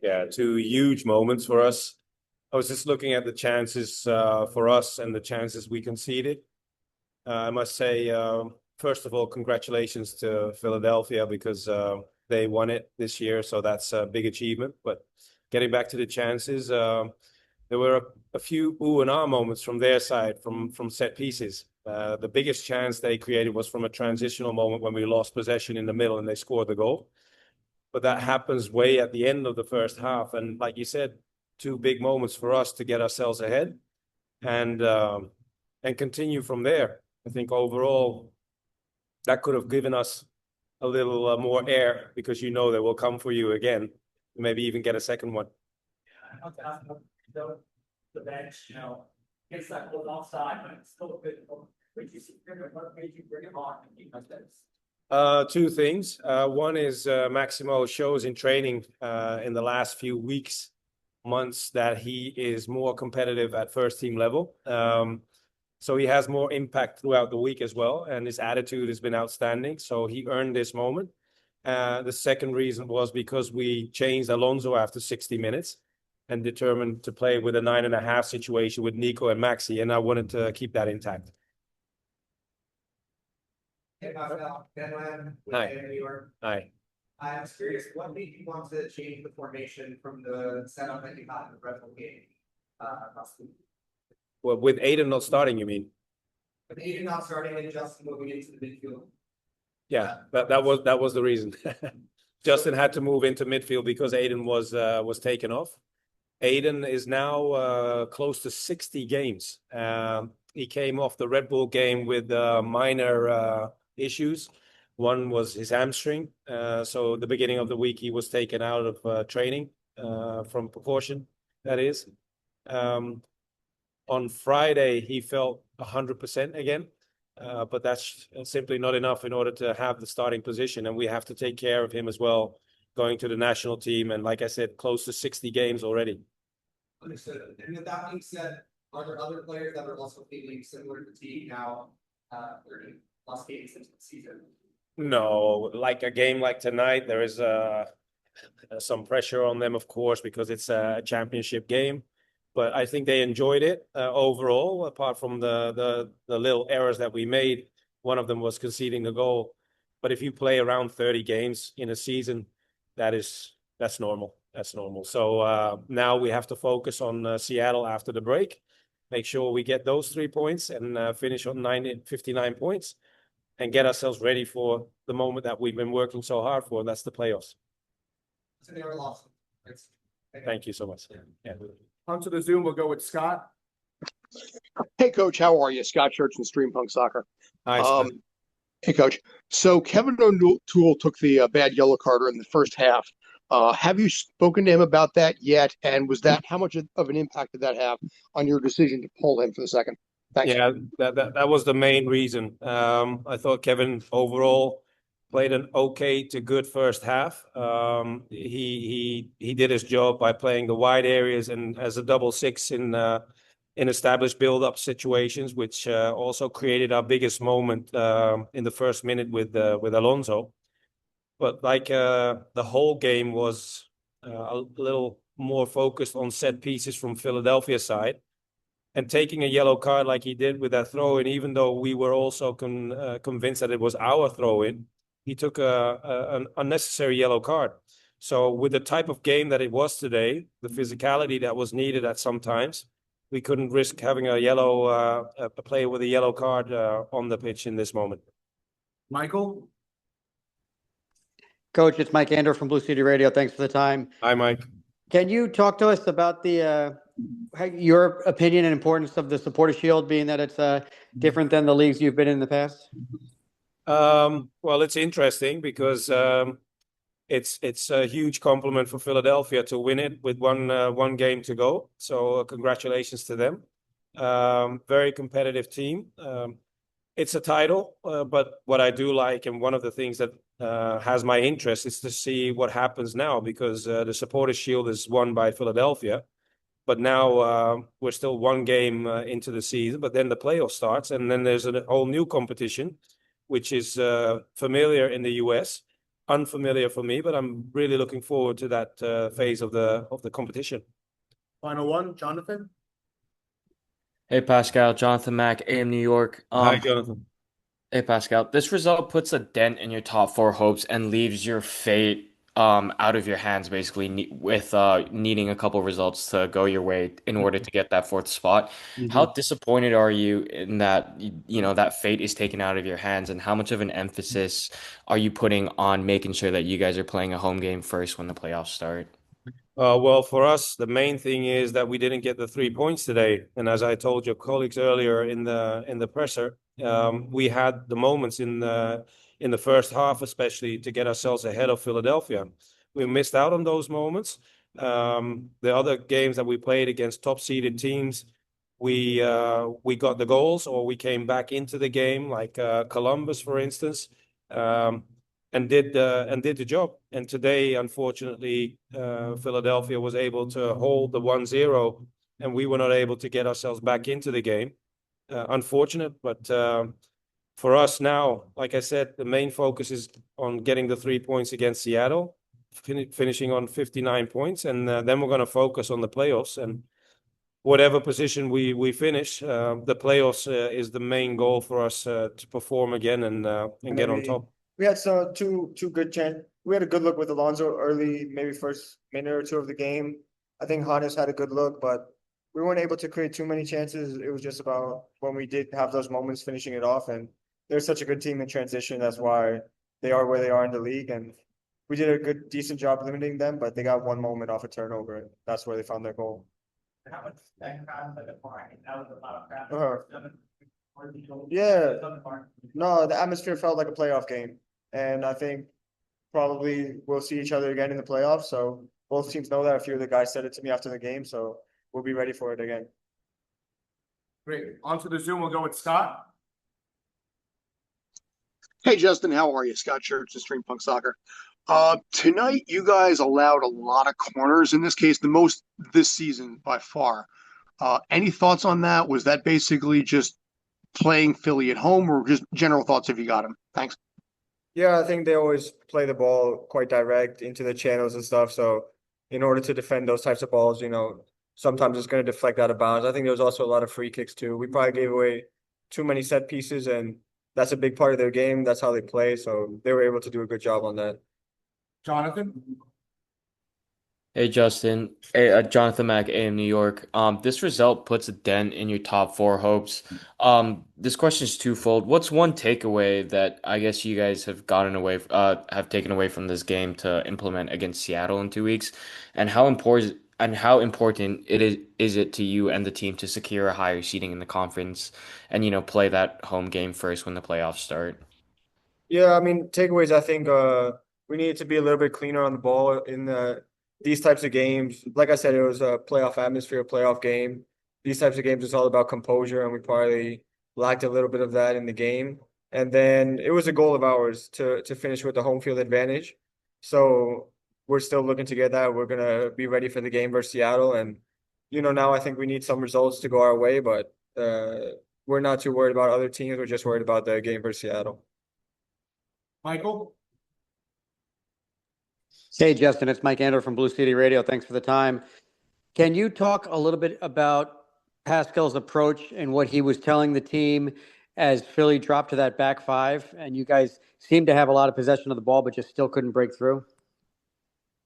Yeah, two huge moments for us. I was just looking at the chances for us and the chances we conceded. I must say, first of all, congratulations to Philadelphia because they won it this year, so that's a big achievement. But getting back to the chances, there were a few ooh and ah moments from their side, from set pieces. The biggest chance they created was from a transitional moment when we lost possession in the middle and they scored the goal. But that happens way at the end of the first half. And like you said, two big moments for us to get ourselves ahead and continue from there. I think overall that could have given us a little more air because they will come for you again, maybe even get a second one. I want to ask about the bench, gets that goal offside, but it's still a bit. What made you bring him on and keep this? Two things. One is Maximo shows in training in the last few weeks, months, that he is more competitive at first team level. So he has more impact throughout the week as well, and his attitude has been outstanding. So he earned this moment. The second reason was because we changed Alonso after 60 minutes and determined to play with a 9.5 situation with Nico and Maxi, and I wanted to keep that intact. Hey, Pascal. Hi. New York. Hi. I'm curious, what made you want to change the formation from the setup that you had in the Red Bull game last week? Well, with Aiden not starting, you mean? With Aiden not starting and Justin moving into the midfield. Yeah, that was the reason. Justin had to move into midfield because Aiden was taken off. Aiden is now close to 60 games. He came off the Red Bull game with minor issues. One was his hamstring. So the beginning of the week, he was taken out of training from precaution, that is. On Friday, he felt 100% again. But that's simply not enough in order to have the starting position. And we have to take care of him as well, going to the national team. And like I said, close to 60 games already. Understood. And with that being said, are there other players that are also feeling similar fatigue now, 30+ games into the season? No, like a game like tonight, there is some pressure on them, of course, because it's a championship game. But I think they enjoyed it overall, apart from the little errors that we made. One of them was conceding a goal. But if you play around 30 games in a season, that's normal. That's normal. So now we have to focus on Seattle after the break, make sure we get those 3 points and finish on 59 points and get ourselves ready for the moment that we've been working so hard for. That's the playoffs. So they were lost. Thank you so much. Yeah. Onto the Zoom, we'll go with Scott. Hey, Coach, how are you? Scott Church from Stream Punk Soccer. Hi, Scott. Hey, Coach. So Kevin O'Toole took the bad yellow card in the first half. Have you spoken to him about that yet? And how much of an impact did that have on your decision to pull him for the second? Thanks. Yeah, that was the main reason. I thought Kevin overall played an okay to good first half. He did his job by playing the wide areas and as a double six in established build-up situations, which also created our biggest moment in the first minute with Alonso. But like the whole game was a little more focused on set pieces from Philadelphia side. And taking a yellow card like he did with that throw-in, even though we were also convinced that it was our throw-in, he took an unnecessary yellow card. So with the type of game that it was today, the physicality that was needed at some times, we couldn't risk having a player with a yellow card on the pitch in this moment. Michael? Coach, it's Mike Ander from Blue City Radio. Thanks for the time. Hi, Mike. Can you talk to us about your opinion and importance of the Supporter Shield, being that it's different than the leagues you've been in the past? Well, it's interesting because it's a huge compliment for Philadelphia to win it with one game to go. So congratulations to them. Very competitive team. It's a title, but what I do like, and one of the things that has my interest, is to see what happens now, because the Supporters' Shield is won by Philadelphia, but now we're still one game into the season, but then the playoff starts, and then there's a whole new competition, which is familiar in the US, unfamiliar for me, but I'm really looking forward to that phase of the competition. Final one, Jonathan. Hey Pascal, Jonathan Mack, AM New York. Hi, Jonathan. Hey Pascal, this result puts a dent in your top four hopes and leaves your fate out of your hands basically with needing a couple results to go your way in order to get that fourth spot. How disappointed are you in that that fate is taken out of your hands, and how much of an emphasis are you putting on making sure that you guys are playing a home game first when the playoffs start? Well, for us, the main thing is that we didn't get the 3 points today. And as I told your colleagues earlier in the presser, we had the moments in the first half, especially to get ourselves ahead of Philadelphia. We missed out on those moments. The other games that we played against top-seeded teams, we got the goals, or we came back into the game, like Columbus, for instance. And did the job. And today, unfortunately, Philadelphia was able to hold the 1-0, and we were not able to get ourselves back into the game. Unfortunate, but for us now, like I said, the main focus is on getting the 3 points against Seattle, finishing on 59 points, and then we're going to focus on the playoffs. And whatever position we finish, the playoffs is the main goal for us to perform again and get on top. We had two good chance. We had a good look with Alonso early, maybe first minute or two of the game. I think Hannes had a good look, but we weren't able to create too many chances. It was just about when we did have those moments, finishing it off. And they're such a good team in transition. That's why they are where they are in the league. And we did a decent job limiting them, but they got one moment off a turnover, and that's where they found their goal. How much that crowd like a party? That was a lot of crowd. Yeah. No, the atmosphere felt like a playoff game. And I think probably we'll see each other again in the playoffs. So both teams know that. A few of the guys said it to me after the game. So we'll be ready for it again. Great. Onto the Zoom, we'll go with Scott. Hey, Justin, how are you? Scott Church, the Stream Punk Soccer. Tonight, you guys allowed a lot of corners, in this case, the most this season by far. Any thoughts on that? Was that basically just playing Philly at home, or just general thoughts if you got them? Thanks. Yeah, I think they always play the ball quite direct into the channels and stuff. So in order to defend those types of balls, sometimes it's going to deflect out of bounds. I think there was also a lot of free kicks too. We probably gave away too many set pieces, and that's a big part of their game. That's how they play. So they were able to do a good job on that. Jonathan. Hey Justin, hey Jonathan Mack, AM New York. This result puts a dent in your top four hopes. This question is twofold. What's one takeaway that I guess you guys have taken away from this game to implement against Seattle in 2 weeks, and how important is it to you and the team to secure a higher seeding in the conference and play that home game first when the playoffs start? Yeah, I mean, takeaways, I think we need to be a little bit cleaner on the ball in these types of games. Like I said, it was a playoff atmosphere, a playoff game. These types of games, it's all about composure, and we probably lacked a little bit of that in the game. And then it was a goal of ours to finish with the home field advantage. So we're still looking to get that. We're going to be ready for the game versus Seattle. And, now I think we need some results to go our way, but we're not too worried about other teams. We're just worried about the game versus Seattle. Michael. Hey, Justin, it's Mike Andrew from Blue City Radio. Thanks for the time. Can you talk a little bit about Pascal's approach and what he was telling the team as Philly dropped to that back five, and you guys seemed to have a lot of possession of the ball, but just still couldn't break through?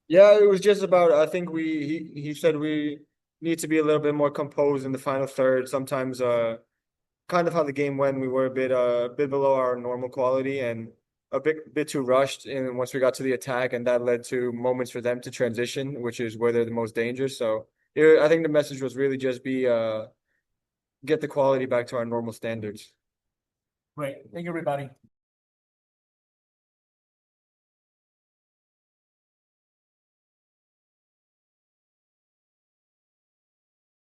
Yeah, it was just about, I think he said we need to be a little bit more composed in the final third. Sometimes kind of how the game went, we were a bit below our normal quality and a bit too rushed in once we got to the attack, and that led to moments for them to transition, which is where they're the most dangerous. So I think the message was really just get the quality back to our normal standards. Great. Thank you, everybody.